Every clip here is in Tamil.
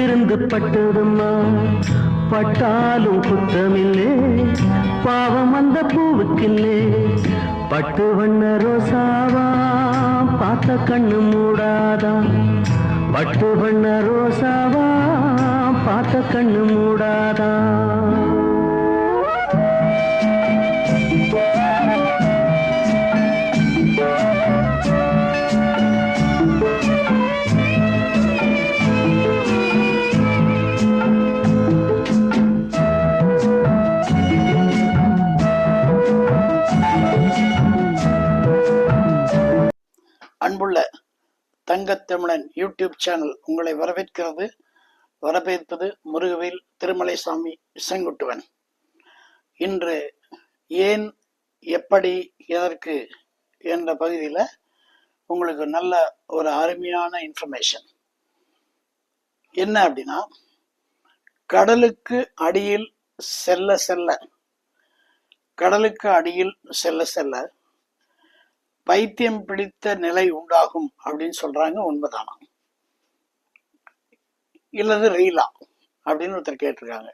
விருந்து பட்டதும்மா, பட்டாலும் குத்தமில்லே, பாவம் அந்த பூவுக்கில்லே. பட்டு வண்ண ரோசாவா பார்த்த கண்ணு மூடாதா, பட்டு வண்ண ரோசாவா பார்த்த கண்ணு மூடாதா. அன்புள்ள தங்கத்தமிழன் யூடியூப் சேனல் உங்களை வரவேற்பது முருகவேல் திருமலைசாமி செங்குட்டுவன். இன்று ஏன், எப்படி, எதற்கு என்ற பகுதியில் உங்களுக்கு நல்ல ஒரு அருமையான இன்ஃபர்மேஷன். என்ன அப்படின்னா, கடலுக்கு அடியில் செல்ல பைத்தியம் பிடித்த நிலை உண்டாகும் அப்படின்னு சொல்றாங்க. உண்மைதானா இல்லது ரீலா அப்படின்னு ஒருத்தர் கேட்டிருக்காங்க.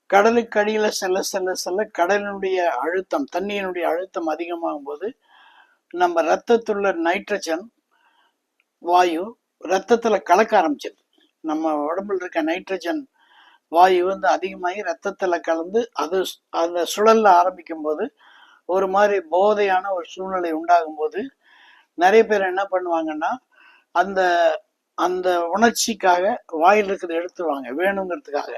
கடலுக்கு அடியில செல்ல கடலினுடைய அழுத்தம், தண்ணியினுடைய அழுத்தம் அதிகமாகும் போது நம்ம ரத்தத்துள்ள நைட்ரஜன் வாயு ரத்தத்துல கலக்க ஆரம்பிச்சது. நம்ம உடம்புல இருக்க நைட்ரஜன் வாயு அதிகமாகி ரத்தத்துல கலந்து அது அந்த சுழல்ல ஆரம்பிக்கும் போது ஒரு மாதிரி போதையான ஒரு சூழ்நிலை உண்டாகும் போது நிறைய பேர் என்ன பண்ணுவாங்கன்னா, அந்த அந்த உணர்ச்சிக்காக வாயில் இருக்கிறத எடுத்துருவாங்க வேணுங்கிறதுக்காக.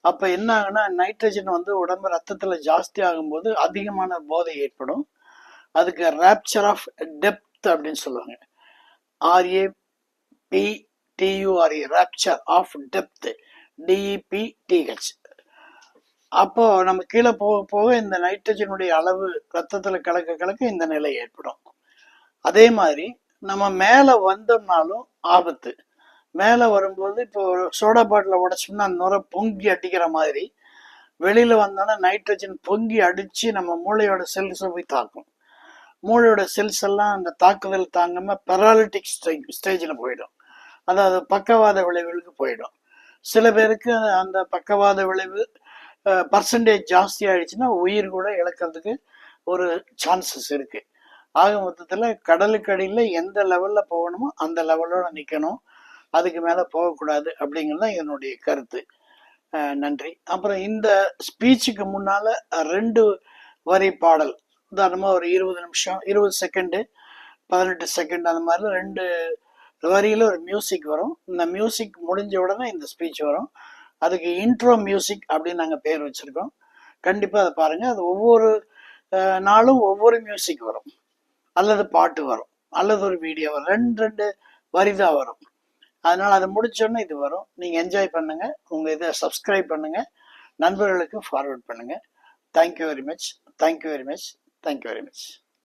அப்ப என்ன ஆகுன்னா, நைட்ரஜன் உடம்பு ரத்தத்துல ஜாஸ்தி ஆகும்போது அதிகமான போதை ஏற்படும். அதுக்கு ராப்சர் ஆஃப் டெப்த் அப்படின்னு சொல்லுவாங்க. RAPTURE rapture of depth, DEPTH. அப்போ நம்ம கீழே போக போக இந்த நைட்ரஜனுடைய அளவு ரத்தத்துல கலக்க இந்த நிலை ஏற்படும். அதே மாதிரி நம்ம மேல வந்தோம்னாலும் ஆபத்து. மேல வரும்போது இப்போ சோடா பாட்டில உடைச்சோம்னா அந்த நுரை பொங்கி அடிக்கிற மாதிரி வெளியில வந்தோன்னா நைட்ரஜன் பொங்கி அடிச்சு நம்ம மூளையோட செல்ஸை போய் தாக்கும். மூளையோட செல்ஸ் எல்லாம் அந்த தாக்குதல் தாங்காம பெராலிட்டிக் ஸ்டேஜில் போயிடும். அதாவது பக்கவாத விளைவுகளுக்கு போயிடும். சில பேருக்கு அந்த பக்கவாத விளைவு பர்சன்டேஜ் ஜாஸ்தி ஆயிடுச்சுன்னா உயிர் கூட இழக்கிறதுக்கு ஒரு சான்சஸ் இருக்கு. ஆக மொத்தத்தில் கடலுக்கு அடியில் எந்த லெவல்ல போகணுமோ அந்த லெவலோட நிற்கணும், அதுக்கு மேலே போகக்கூடாது அப்படிங்கிறது தான் என்னுடைய கருத்து. நன்றி. அப்புறம் இந்த ஸ்பீச்சுக்கு முன்னால 2 வரி பாடல், உதாரணமாக ஒரு 20 நிமிஷம் 20 செகண்டு 18 செகண்ட் அந்த மாதிரி 2 வரியில ஒரு மியூசிக் வரும். இந்த மியூசிக் முடிஞ்ச உடனே இந்த ஸ்பீச் வரும். அதுக்கு இன்ட்ரோ மியூசிக் அப்படின்னு நாங்கள் பேர் வச்சிருக்கோம். கண்டிப்பாக அதை பாருங்க. அது ஒவ்வொரு நாளும் ஒவ்வொரு மியூசிக் வரும், அல்லது பாட்டு வரும், அல்லது ஒரு வீடியோ வரும். 2 வரி தான் வரும். அதனால அதை முடிச்சோடனே இது வரும். நீங்கள் என்ஜாய் பண்ணுங்க. உங்கள் இதை சப்ஸ்கிரைப் பண்ணுங்க, நண்பர்களுக்கு ஃபார்வர்ட் பண்ணுங்க. Thank you very much.